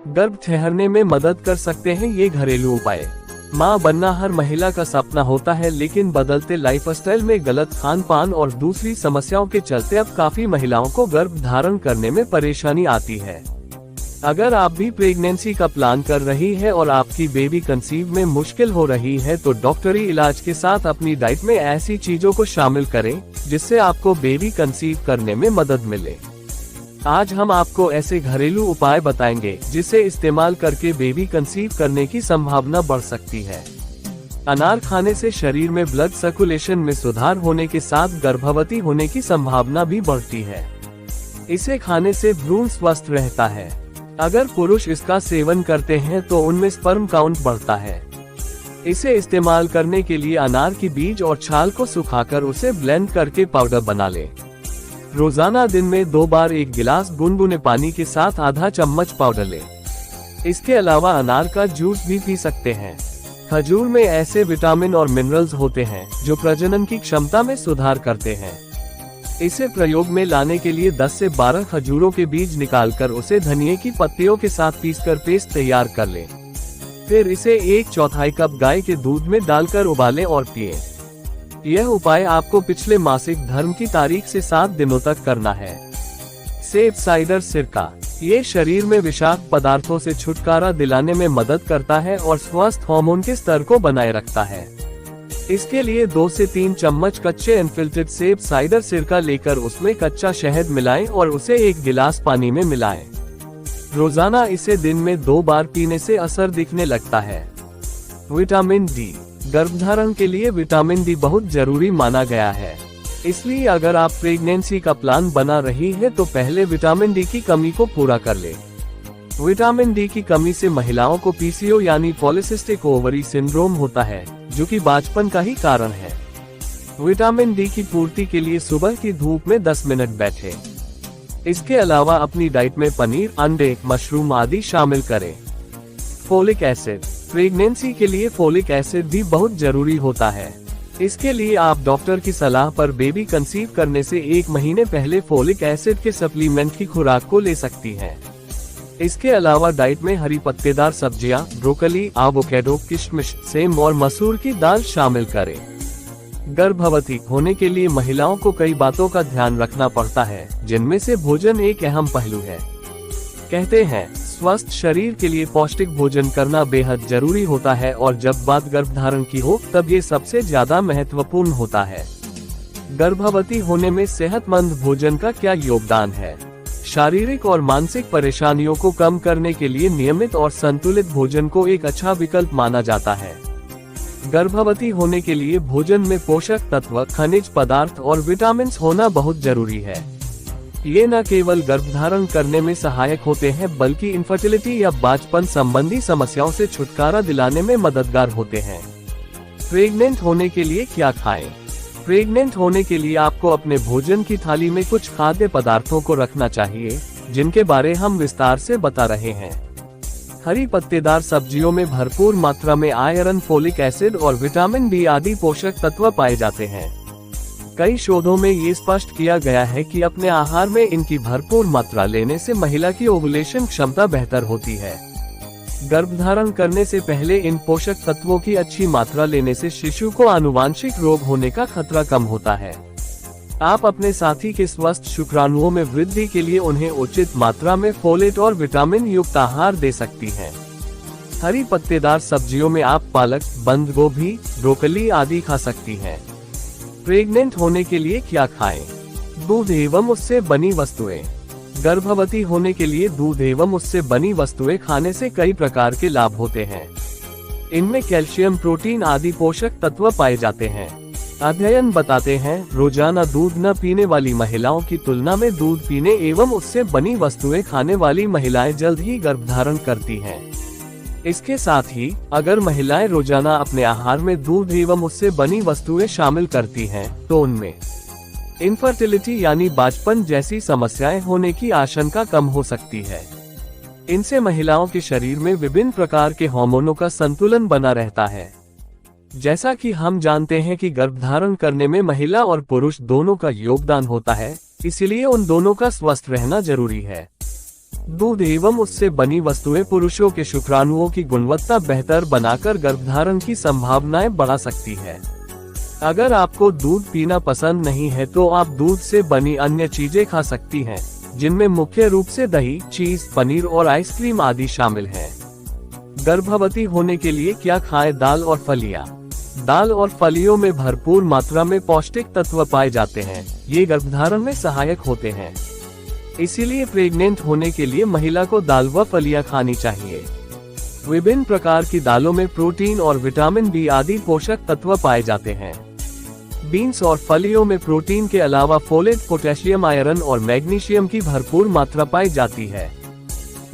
गर्भ ठहरने में मदद कर सकते हैं ये घरेलू उपाय। मां बनना हर महिला का सपना होता है, लेकिन बदलते लाइफस्टाइल में गलत खान पान और दूसरी समस्याओं के चलते अब काफी महिलाओं को गर्भ धारण करने में परेशानी आती है। अगर आप भी प्रेगनेंसी का प्लान कर रही है और आपकी बेबी कंसीव में मुश्किल हो रही है, तो डॉक्टरी इलाज के साथ अपनी डाइट में ऐसी चीजों को शामिल करें जिससे आपको बेबी कंसीव करने में मदद मिले। आज हम आपको ऐसे घरेलू उपाय बताएंगे जिसे इस्तेमाल करके बेबी कंसीव करने की संभावना बढ़ सकती है। अनार खाने से शरीर में ब्लड सर्कुलेशन में सुधार होने के साथ गर्भवती होने की संभावना भी बढ़ती है। इसे खाने से भ्रूण स्वस्थ रहता है। अगर पुरुष इसका सेवन करते हैं तो उनमें स्पर्म काउंट बढ़ता है। इसे इस्तेमाल करने के लिए अनार की बीज और छाल को सुखाकर उसे ब्लेंड करके पाउडर बना लें। रोजाना दिन में 2 बार 1 गिलास गुनगुने पानी के साथ आधा चम्मच पाउडर लें। इसके अलावा अनार का जूस भी पी सकते हैं। खजूर में ऐसे विटामिन और मिनरल्स होते हैं जो प्रजनन की क्षमता में सुधार करते हैं। इसे प्रयोग में लाने के लिए 10 से 12 खजूरों के बीज निकालकर उसे धनिये की पत्तियों के साथ पीसकर पेस्ट तैयार कर लें। फिर इसे 1/4 कप गाय के दूध में डालकर उबालें और पिएं। यह उपाय आपको पिछले मासिक धर्म की तारीख से 7 दिनों तक करना है। सेब साइडर सिरका, ये शरीर में विषाक्त पदार्थों से छुटकारा दिलाने में मदद करता है और स्वस्थ हार्मोन के स्तर को बनाए रखता है। इसके लिए 2 से 3 चम्मच कच्चे अनफिल्टर्ड सेब साइडर सिरका लेकर उसमें कच्चा शहद मिलाएं और उसे 1 गिलास पानी में मिलाएं। रोजाना इसे दिन में 2 बार पीने से असर दिखने लगता है। विटामिन डी, गर्भधारण के लिए विटामिन डी बहुत जरूरी माना गया है। इसलिए अगर आप प्रेगनेंसी का प्लान बना रही है तो पहले विटामिन डी की कमी को पूरा कर ले। विटामिन डी की कमी से महिलाओं को पीसीओ यानी पॉलीसिस्टिक ओवरी सिंड्रोम होता है, जो कि बचपन का ही कारण है। विटामिन डी की पूर्ति के लिए सुबह की धूप में 10 मिनट बैठें। इसके अलावा अपनी डाइट में पनीर, अंडे, मशरूम आदि शामिल करें। फोलिक एसिड, प्रेगनेंसी के लिए फोलिक एसिड भी बहुत जरूरी होता है। इसके लिए आप डॉक्टर की सलाह पर बेबी कंसीव करने से 1 महीने पहले फोलिक एसिड के सप्लीमेंट की खुराक को ले सकती हैं। इसके अलावा डाइट में हरी पत्तेदार सब्जियां, ब्रोकली, एवोकाडो, किशमिश, सेम और मसूर की दाल शामिल करें। गर्भवती होने के लिए महिलाओं को कई बातों का ध्यान रखना पड़ता है, जिनमें से भोजन एक अहम पहलू है। कहते हैं स्वस्थ शरीर के लिए पौष्टिक भोजन करना बेहद जरूरी होता है और जब बात गर्भधारण की हो तब ये सबसे ज्यादा महत्वपूर्ण होता है। गर्भवती होने में सेहतमंद भोजन का क्या योगदान है? शारीरिक और मानसिक परेशानियों को कम करने के लिए नियमित और संतुलित भोजन को एक अच्छा विकल्प माना जाता है। गर्भवती होने के लिए भोजन में पोषक तत्व, खनिज पदार्थ और विटामिन होना बहुत जरूरी है। ये न केवल गर्भधारण करने में सहायक होते हैं बल्कि इनफर्टिलिटी या बचपन संबंधी समस्याओं से छुटकारा दिलाने में मददगार होते हैं। प्रेग्नेंट होने के लिए क्या खाएं? प्रेग्नेंट होने के लिए आपको अपने भोजन की थाली में कुछ खाद्य पदार्थों को रखना चाहिए, जिनके बारे हम विस्तार से बता रहे हैं। हरी पत्तेदार सब्जियों में भरपूर मात्रा में आयरन, फोलिक एसिड और विटामिन बी आदि पोषक तत्व पाए जाते हैं। कई शोधों में ये स्पष्ट किया गया है कि अपने आहार में इनकी भरपूर मात्रा लेने से महिला की ओवुलेशन क्षमता बेहतर होती है। गर्भधारण करने से पहले इन पोषक तत्वों की अच्छी मात्रा लेने से शिशु को आनुवांशिक रोग होने का खतरा कम होता है। आप अपने साथी के स्वस्थ शुक्राणुओं में वृद्धि के लिए उन्हें उचित मात्रा में फोलेट और विटामिन युक्त आहार दे सकती हैं। हरी पत्तेदार सब्जियों में आप पालक, बंद गोभी, ब्रोकली आदि खा सकती हैं। प्रेग्नेंट होने के लिए क्या खाएं? दूध एवं उससे बनी वस्तुएं। गर्भवती होने के लिए दूध एवं उससे बनी वस्तुएं खाने से कई प्रकार के लाभ होते हैं। इनमें कैल्शियम, प्रोटीन आदि पोषक तत्व पाए जाते हैं। अध्ययन बताते हैं रोजाना दूध न पीने वाली महिलाओं की तुलना में दूध पीने एवं उससे बनी वस्तुएं खाने वाली महिलाएं जल्द ही गर्भधारण करती हैं। इसके साथ ही अगर महिलाएं रोजाना अपने आहार में दूध एवं उससे बनी वस्तुएं शामिल करती हैं, तो उनमें इनफर्टिलिटी यानी बचपन जैसी समस्याएं होने की आशंका कम हो सकती है। इनसे महिलाओं के शरीर में विभिन्न प्रकार के हार्मोनों का संतुलन बना रहता है। जैसा कि हम जानते हैं कि गर्भधारण करने में महिला और पुरुष दोनों का योगदान होता है, इसलिए उन दोनों का स्वस्थ रहना जरूरी है। दूध एवं उससे बनी वस्तुएं पुरुषों के शुक्राणुओं की गुणवत्ता बेहतर बनाकर गर्भधारण की संभावनाएं बढ़ा सकती है। अगर आपको दूध पीना पसंद नहीं है तो आप दूध से बनी अन्य चीजें खा सकती हैं, जिनमें मुख्य रूप से दही, चीज, पनीर और आइसक्रीम आदि शामिल हैं। गर्भवती होने के लिए क्या खाएं? दाल और फलियां। दाल और फलियों में भरपूर मात्रा में पौष्टिक तत्व पाए जाते हैं। ये गर्भधारण में सहायक होते हैं। इसीलिए प्रेग्नेंट होने के लिए महिला को दाल व फलियां खानी चाहिए। विभिन्न प्रकार की दालों में प्रोटीन और विटामिन बी आदि पोषक तत्व पाए जाते हैं। बीन्स और फलियों में प्रोटीन के अलावा फोलेट, पोटेशियम, आयरन और मैग्नीशियम की भरपूर मात्रा पाई जाती है।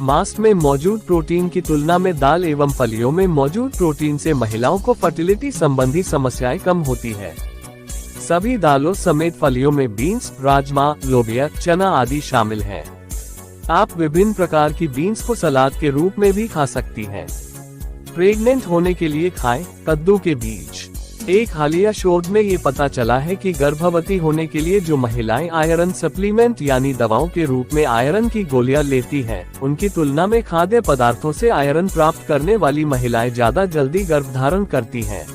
मांस में मौजूद प्रोटीन की तुलना में दाल एवं फलियों में मौजूद प्रोटीन से महिलाओं को फर्टिलिटी संबंधी समस्याएं कम होती है। सभी दालों समेत फलियों में बीन्स, राजमा, लोबिया, चना आदि शामिल हैं। आप विभिन्न प्रकार की बीन्स को सलाद के रूप में भी खा सकती हैं। प्रेग्नेंट होने के लिए खाएं कद्दू के बीज। एक हालिया शोध में ये पता चला है कि गर्भवती होने के लिए जो महिलाएं आयरन सप्लीमेंट यानी दवाओं के रूप में आयरन की गोलियां लेती हैं, उनकी तुलना में खाद्य पदार्थों से आयरन प्राप्त करने वाली महिलाएं ज्यादा जल्दी गर्भधारण करती हैं।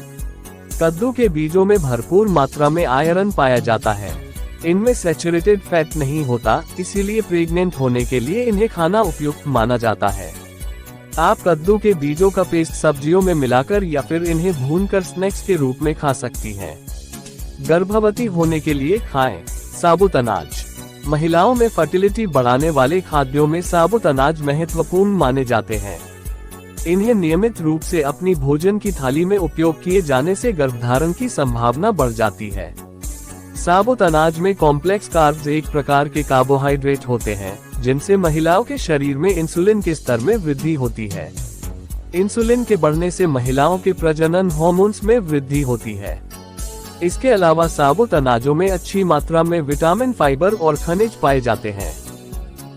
कद्दू के बीजों में भरपूर मात्रा में आयरन पाया जाता है। इनमें सैचुरेटेड फैट नहीं होता, इसीलिए प्रेग्नेंट होने के लिए इन्हें खाना उपयुक्त माना जाता है। आप कद्दू के बीजों का पेस्ट सब्जियों में मिलाकर या फिर इन्हें भूनकर स्नैक्स के रूप में खा सकती हैं। गर्भवती होने के लिए खाएं साबुत अनाज। महिलाओं में फर्टिलिटी बढ़ाने वाले खाद्यों में साबुत अनाज महत्वपूर्ण माने जाते हैं। इन्हें नियमित रूप से अपनी भोजन की थाली में उपयोग किए जाने से गर्भधारण की संभावना बढ़ जाती है। साबुत अनाज में कॉम्प्लेक्स कार्ब्स एक प्रकार के कार्बोहाइड्रेट होते हैं, जिनसे महिलाओं के शरीर में इंसुलिन के स्तर में वृद्धि होती है। इंसुलिन के बढ़ने से महिलाओं के प्रजनन हार्मोन्स में वृद्धि होती है। इसके अलावा साबुत अनाजों में अच्छी मात्रा में विटामिन, फाइबर और खनिज पाए जाते हैं।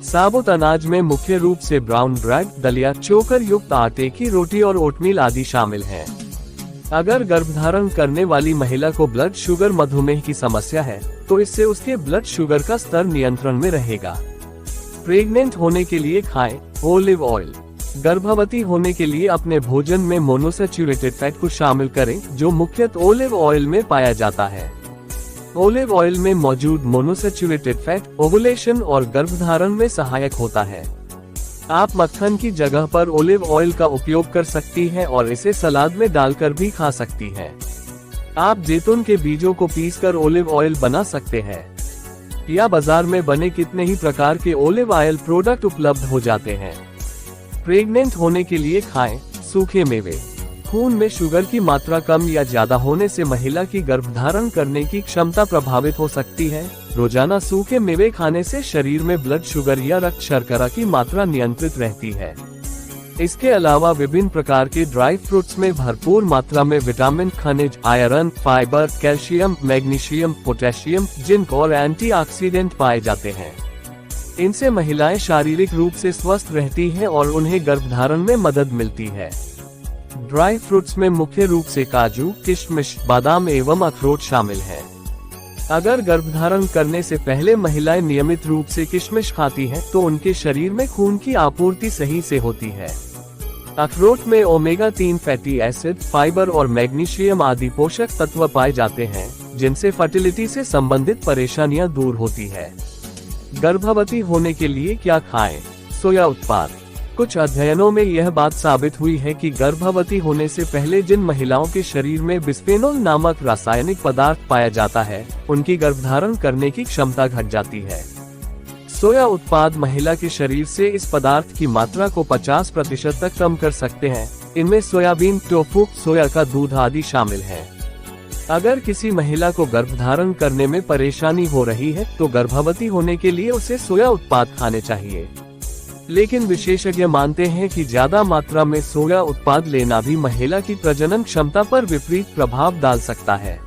साबुत अनाज में मुख्य रूप से ब्राउन ब्रेड, दलिया, चोकर युक्त आटे की रोटी और ओटमील आदि शामिल हैं। अगर गर्भधारण करने वाली महिला को ब्लड शुगर, मधुमेह की समस्या है, तो इससे उसके ब्लड शुगर का स्तर नियंत्रण में रहेगा। प्रेग्नेंट होने के लिए खाएं ओलिव ऑयल। गर्भवती होने के लिए अपने भोजन में मोनोसैचुरेटेड फैट को शामिल करें, जो मुख्यतः ओलिव ऑयल में पाया जाता है। ओलिव ऑयल में मौजूद मोनोसैचुरेटेड फैट ओवुलेशन और गर्भधारण में सहायक होता है। आप मक्खन की जगह पर ओलिव ऑयल का उपयोग कर सकती हैं और इसे सलाद में डालकर भी खा सकती हैं। आप जैतून के बीजों को पीसकर ओलिव ऑयल बना सकते हैं, या बाजार में बने कितने ही प्रकार के ओलिव ऑयल प्रोडक्ट उपलब्ध हो जाते हैं। प्रेग्नेंट होने के लिए खाएं सूखे मेवे। खून में शुगर की मात्रा कम या ज्यादा होने से महिला की गर्भधारण करने की क्षमता प्रभावित हो सकती है। रोजाना सूखे मेवे खाने से शरीर में ब्लड शुगर या रक्त शर्करा की मात्रा नियंत्रित रहती है। इसके अलावा विभिन्न प्रकार के ड्राई फ्रूट्स में भरपूर मात्रा में विटामिन, खनिज, iron, fibre, calcium, magnesium, potassium, zinc और एंटीऑक्सीडेंट पाए जाते हैं। इनसे महिलाएं शारीरिक रूप से स्वस्थ रहती हैं और उन्हें गर्भधारण में मदद मिलती है। ड्राई फ्रूट्स में मुख्य रूप से काजू, किशमिश, बादाम एवं अखरोट शामिल हैं। अगर गर्भधारण करने से पहले महिलाएं नियमित रूप से किशमिश खाती हैं, तो उनके शरीर में खून की आपूर्ति सही से होती है। अखरोट में ओमेगा 3 फैटी एसिड, फाइबर और मैग्नीशियम आदि पोषक तत्व पाए जाते हैं, जिनसे फर्टिलिटी से संबंधित परेशानियां दूर होती है। गर्भवती होने के लिए क्या खाएं? सोया उत्पाद। कुछ अध्ययनों में यह बात साबित हुई है कि गर्भवती होने से पहले जिन महिलाओं के शरीर में बिस्फेनोल नामक रासायनिक पदार्थ पाया जाता है, उनकी गर्भधारण करने की क्षमता घट जाती है। सोया उत्पाद महिला के शरीर से इस पदार्थ की मात्रा को 50% तक कम कर सकते हैं। इनमें सोयाबीन, टोफू, सोया का दूध आदि शामिल है। अगर किसी महिला को गर्भधारण करने में परेशानी हो रही है, तो गर्भवती होने के लिए उसे सोया उत्पाद खाने चाहिए। लेकिन विशेषज्ञ मानते हैं कि ज्यादा मात्रा में सोया उत्पाद लेना भी महिला की प्रजनन क्षमता पर विपरीत प्रभाव डाल सकता है।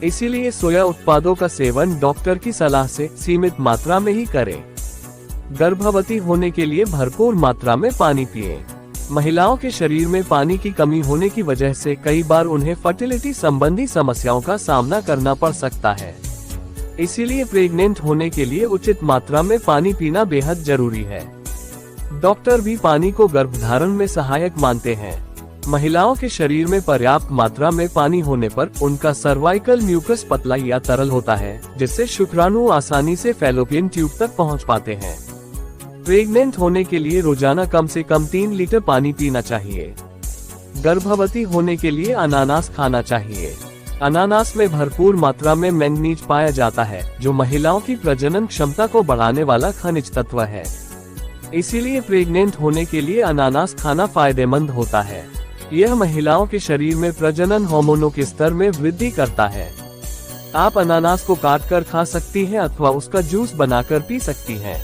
इसीलिए सोया उत्पादों का सेवन डॉक्टर की सलाह से सीमित मात्रा में ही करें। गर्भवती होने के लिए भरपूर मात्रा में पानी पिएं। महिलाओं के शरीर में पानी की कमी होने की वजह से कई बार उन्हें फर्टिलिटी संबंधी समस्याओं का सामना करना पड़ सकता है। इसीलिए प्रेग्नेंट होने के लिए उचित मात्रा में पानी पीना बेहद जरूरी है। डॉक्टर भी पानी को गर्भधारण में सहायक मानते हैं। महिलाओं के शरीर में पर्याप्त मात्रा में पानी होने पर उनका सर्वाइकल म्यूकस पतला या तरल होता है, जिससे शुक्राणु आसानी से फैलोपियन ट्यूब तक पहुंच पाते हैं। प्रेग्नेंट होने के लिए रोजाना कम से कम 3 लीटर पानी पीना चाहिए। गर्भवती होने के लिए अनानास खाना चाहिए। अनानास में भरपूर मात्रा में मैंगनीज पाया जाता है, जो महिलाओं की प्रजनन क्षमता को बढ़ाने वाला खनिज तत्व है। इसीलिए प्रेग्नेंट होने के लिए अनानास खाना फायदेमंद होता है। यह महिलाओं के शरीर में प्रजनन हार्मोनों के स्तर में वृद्धि करता है। आप अनानास को काट कर खा सकती हैं अथवा उसका जूस बनाकर पी सकती हैं।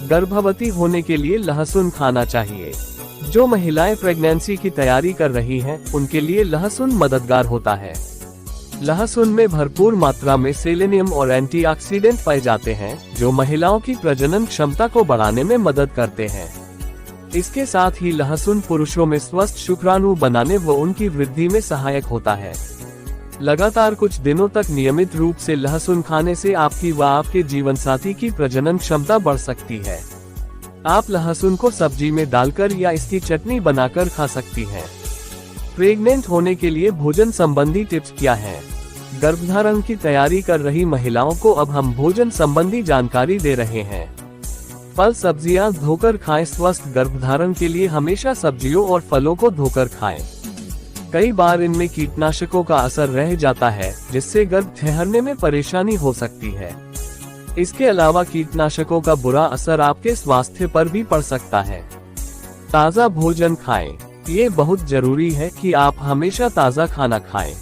गर्भवती होने के लिए लहसुन खाना चाहिए। जो महिलाएं प्रेगनेंसी की तैयारी कर रही हैं, उनके लिए लहसुन मददगार होता है। लहसुन में भरपूर मात्रा में सेलेनियम और एंटीऑक्सीडेंट पाए जाते हैं, जो महिलाओं की प्रजनन क्षमता को बढ़ाने में मदद करते हैं। इसके साथ ही लहसुन पुरुषों में स्वस्थ शुक्राणु बनाने व उनकी वृद्धि में सहायक होता है। लगातार कुछ दिनों तक नियमित रूप से लहसुन खाने से आपकी व आपके जीवनसाथी की प्रजनन क्षमता बढ़ सकती है। आप लहसुन को सब्जी में डालकर या इसकी चटनी बनाकर खा सकती हैं। प्रेग्नेंट होने के लिए भोजन संबंधी टिप्स क्या हैं? गर्भधारण की तैयारी कर रही महिलाओं को अब हम भोजन संबंधी जानकारी दे रहे हैं। फल सब्जियां धोकर खाएं। स्वस्थ गर्भधारण के लिए हमेशा सब्जियों और फलों को धोकर खाएं। कई बार इनमें कीटनाशकों का असर रह जाता है, जिससे गर्भ ठहरने में परेशानी हो सकती है। इसके अलावा कीटनाशकों का बुरा असर आपके स्वास्थ्य पर भी पड़ सकता है। ताज़ा भोजन खाएं। ये बहुत जरूरी है कि आप हमेशा ताज़ा खाना खाएं।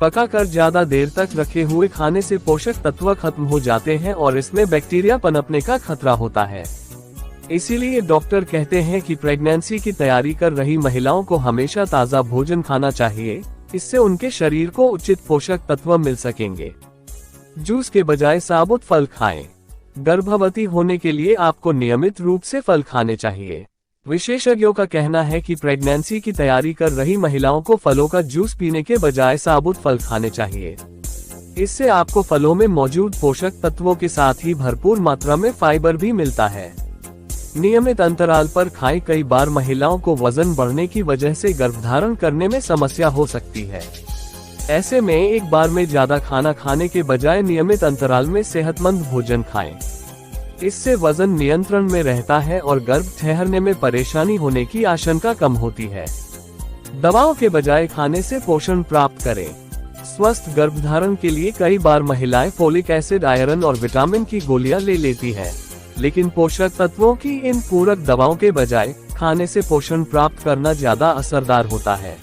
पकाकर ज्यादा देर तक रखे हुए खाने से पोषक तत्व खत्म हो जाते हैं और इसमें बैक्टीरिया पनपने का खतरा होता है। इसीलिए डॉक्टर कहते हैं कि प्रेगनेंसी की तैयारी कर रही महिलाओं को हमेशा ताज़ा भोजन खाना चाहिए। इससे उनके शरीर को उचित पोषक तत्व मिल सकेंगे। जूस के बजाय साबुत फल खाएं। गर्भवती होने के लिए आपको नियमित रूप से फल खाने चाहिए। विशेषज्ञों का कहना है कि प्रेगनेंसी की तैयारी कर रही महिलाओं को फलों का जूस पीने के बजाय साबुत फल खाने चाहिए। इससे आपको फलों में मौजूद पोषक तत्वों के साथ ही भरपूर मात्रा में फाइबर भी मिलता है। नियमित अंतराल पर खाएं। कई बार महिलाओं को वजन बढ़ने की वजह से गर्भधारण करने में समस्या हो सकती है। ऐसे में एक बार में ज्यादा खाना खाने के बजाय नियमित अंतराल में सेहतमंद भोजन खाएं। इससे वजन नियंत्रण में रहता है और गर्भ ठहरने में परेशानी होने की आशंका कम होती है। दवाओं के बजाय खाने से पोषण प्राप्त करें। स्वस्थ गर्भधारण के लिए कई बार महिलाएं फोलिक एसिड, आयरन और विटामिन की गोलियां ले लेती हैं, लेकिन पोषक तत्वों की इन पूरक दवाओं के बजाय खाने से पोषण प्राप्त करना ज्यादा असरदार होता है।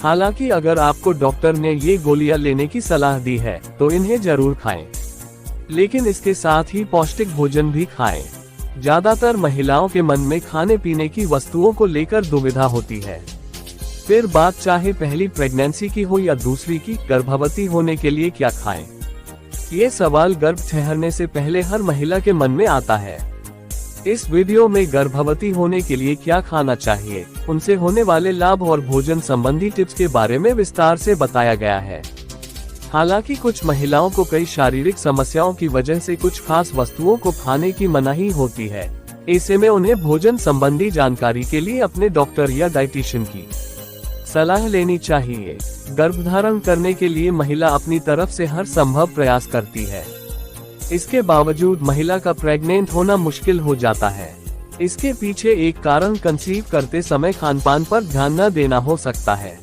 हालांकि अगर आपको डॉक्टर ने ये गोलियां लेने की सलाह दी है तो इन्हें जरूर खाएं, लेकिन इसके साथ ही पौष्टिक भोजन भी खाएं। ज्यादातर महिलाओं के मन में खाने पीने की वस्तुओं को लेकर दुविधा होती है। फिर बात चाहे पहली प्रेगनेंसी की हो या दूसरी की, गर्भवती होने के लिए क्या खाएं? ये सवाल गर्भ ठहरने से पहले हर महिला के मन में आता है। इस वीडियो में गर्भवती होने के लिए क्या खाना चाहिए, उनसे होने वाले लाभ और भोजन संबंधी टिप्स के बारे में विस्तार से बताया गया है। हालांकि कुछ महिलाओं को कई शारीरिक समस्याओं की वजह से कुछ खास वस्तुओं को खाने की मनाही होती है। ऐसे में उन्हें भोजन संबंधी जानकारी के लिए अपने डॉक्टर या डाइटिशियन की सलाह लेनी चाहिए। गर्भधारण करने के लिए महिला अपनी तरफ से हर संभव प्रयास करती है। इसके बावजूद महिला का प्रेग्नेंट होना मुश्किल हो जाता है। इसके पीछे एक कारण कंसीव करते समय खानपान पर ध्यान न देना हो सकता है।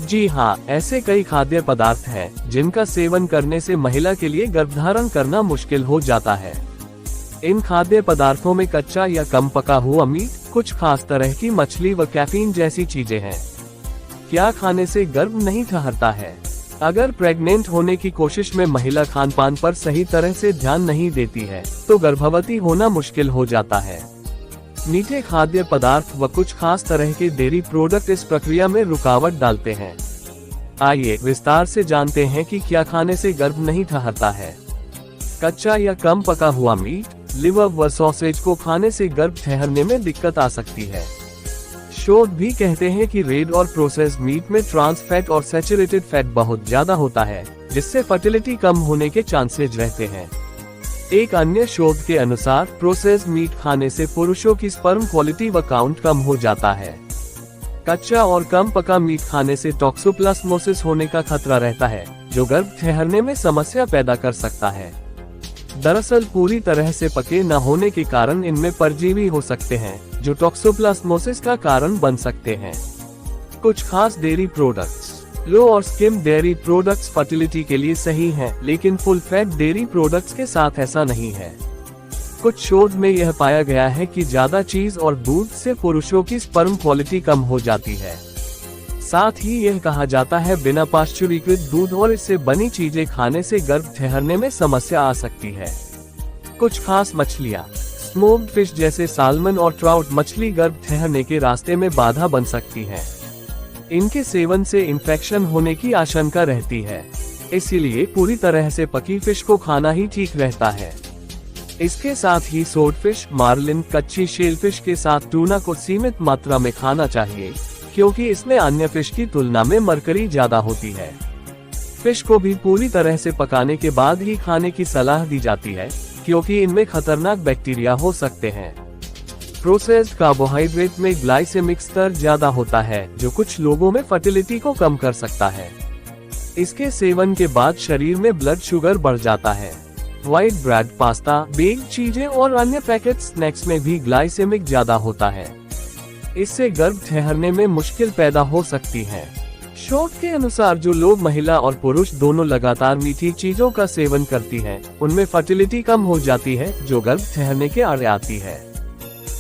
जी हाँ, ऐसे कई खाद्य पदार्थ हैं जिनका सेवन करने से महिला के लिए गर्भधारण करना मुश्किल हो जाता है। इन खाद्य पदार्थों में कच्चा या कम पका हुआ मीट, कुछ खास तरह की मछली व कैफीन जैसी चीजें हैं। क्या खाने से गर्भ नहीं ठहरता है? अगर प्रेग्नेंट होने की कोशिश में महिला खानपान पर सही तरह से ध्यान नहीं देती है तो गर्भवती होना मुश्किल हो जाता है। मीठे खाद्य पदार्थ व कुछ खास तरह के डेयरी प्रोडक्ट इस प्रक्रिया में रुकावट डालते हैं। आइए विस्तार से जानते हैं कि क्या खाने से गर्भ नहीं ठहरता है। कच्चा या कम पका हुआ मीट, लिवर व सॉसेज को खाने से गर्भ ठहरने में दिक्कत आ सकती है। शोध भी कहते हैं कि रेड और प्रोसेस्ड मीट में ट्रांस फैट और सैचुरेटेड फैट बहुत ज्यादा होता है, जिससे फर्टिलिटी कम होने के चांसेज रहते हैं। एक अन्य शोध के अनुसार प्रोसेस्ड मीट खाने से पुरुषों की स्पर्म क्वालिटी व काउंट कम हो जाता है। कच्चा और कम पका मीट खाने से टॉक्सोप्लाज्मोसिस होने का खतरा रहता है, जो गर्भ ठहरने में समस्या पैदा कर सकता है। दरअसल पूरी तरह से पके न होने के कारण इनमें परजीवी हो सकते हैं, जो टॉक्सोप्लाज्मोसिस का कारण बन सकते हैं। कुछ खास डेयरी प्रोडक्ट्स। लो और स्किम डेयरी प्रोडक्ट्स फर्टिलिटी के लिए सही हैं, लेकिन फुल फैट डेयरी प्रोडक्ट्स के साथ ऐसा नहीं है। कुछ शोध में यह पाया गया है कि ज्यादा चीज और दूध से पुरुषों की स्पर्म क्वालिटी कम हो जाती है। साथ ही यह कहा जाता है बिना पाश्चुरीकृत दूध और इससे बनी चीजें खाने से गर्भ ठहरने में समस्या आ सकती है। कुछ खास मछलियाँ। स्मोक्ड फिश जैसे साल्मन और ट्राउट मछली गर्भ ठहरने के रास्ते में बाधा बन सकती है। इनके सेवन से इन्फेक्शन होने की आशंका रहती है, इसीलिए पूरी तरह से पकी फिश को खाना ही ठीक रहता है। इसके साथ ही सोडफिश, मार्लिन, कच्ची शेलफिश के साथ टूना को सीमित मात्रा में खाना चाहिए, क्योंकि इसमें अन्य फिश की तुलना में मरकरी ज्यादा होती है। फिश को भी पूरी तरह से पकाने के बाद ही खाने की सलाह दी जाती है, क्योंकि इनमें खतरनाक बैक्टीरिया हो सकते हैं। प्रोसेस्ड कार्बोहाइड्रेट में ग्लाइसेमिक स्तर ज्यादा होता है, जो कुछ लोगों में फर्टिलिटी को कम कर सकता है। इसके सेवन के बाद शरीर में ब्लड शुगर बढ़ जाता है। व्हाइट ब्रेड, पास्ता, बेक्ड चीजें और अन्य पैकेट स्नैक्स में भी ग्लाइसेमिक ज्यादा होता है। इससे गर्भ ठहरने में मुश्किल पैदा हो सकती है। शोध के अनुसार जो लोग महिला और पुरुष दोनों लगातार मीठी चीजों का सेवन करती हैं, उनमें फर्टिलिटी कम हो जाती है, जो गर्भ ठहरने के आड़े आती है।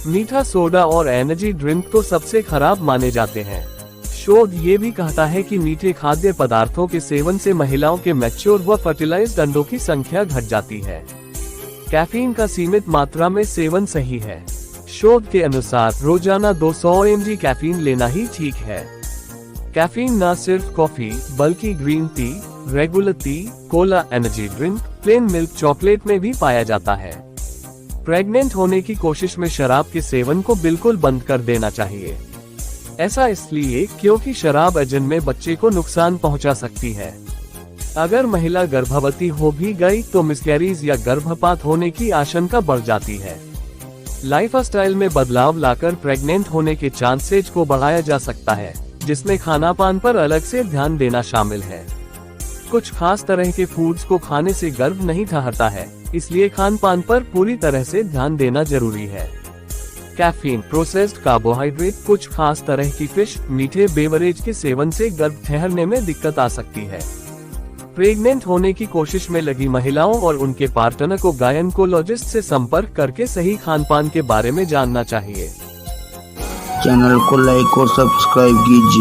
मीठा सोडा और एनर्जी ड्रिंक तो सबसे खराब माने जाते हैं। शोध ये भी कहता है कि मीठे खाद्य पदार्थों के सेवन से महिलाओं के मैच्योर व फर्टिलाइज्ड अंडों की संख्या घट जाती है। कैफीन का सीमित मात्रा में सेवन सही है। शोध के अनुसार रोजाना 200 mg कैफीन लेना ही ठीक है। कैफीन न सिर्फ कॉफी, बल्कि green tea, regular T, Cola, energy drink, plane milk chocolate में भी पाया जाता है। प्रेग्नेंट होने की कोशिश में शराब के सेवन को बिल्कुल बंद कर देना चाहिए। ऐसा इसलिए क्योंकि शराब अजन में बच्चे को नुकसान पहुंचा सकती है। अगर महिला गर्भवती हो भी गई तो मिसकैरीज या गर्भपात होने की आशंका बढ़ जाती है। लाइफस्टाइल में बदलाव लाकर प्रेग्नेंट होने के चांसेज को बढ़ाया जा सकता है, जिसमें खाना पान पर अलग से ध्यान देना शामिल है। कुछ खास तरह के फूड्स को खाने से गर्भ नहीं ठहरता है, इसलिए खान पान पर पूरी तरह से ध्यान देना जरूरी है। कैफीन, प्रोसेस्ड कार्बोहाइड्रेट, कुछ खास तरह की फिश, मीठे बेवरेज के सेवन से गर्भ ठहरने में दिक्कत आ सकती है। प्रेग्नेंट होने की कोशिश में लगी महिलाओं और उनके पार्टनर को गायनेकोलॉजिस्ट से संपर्क करके सही खान पान के बारे में जानना चाहिए। चैनल को लाइक और सब्सक्राइब कीजिए।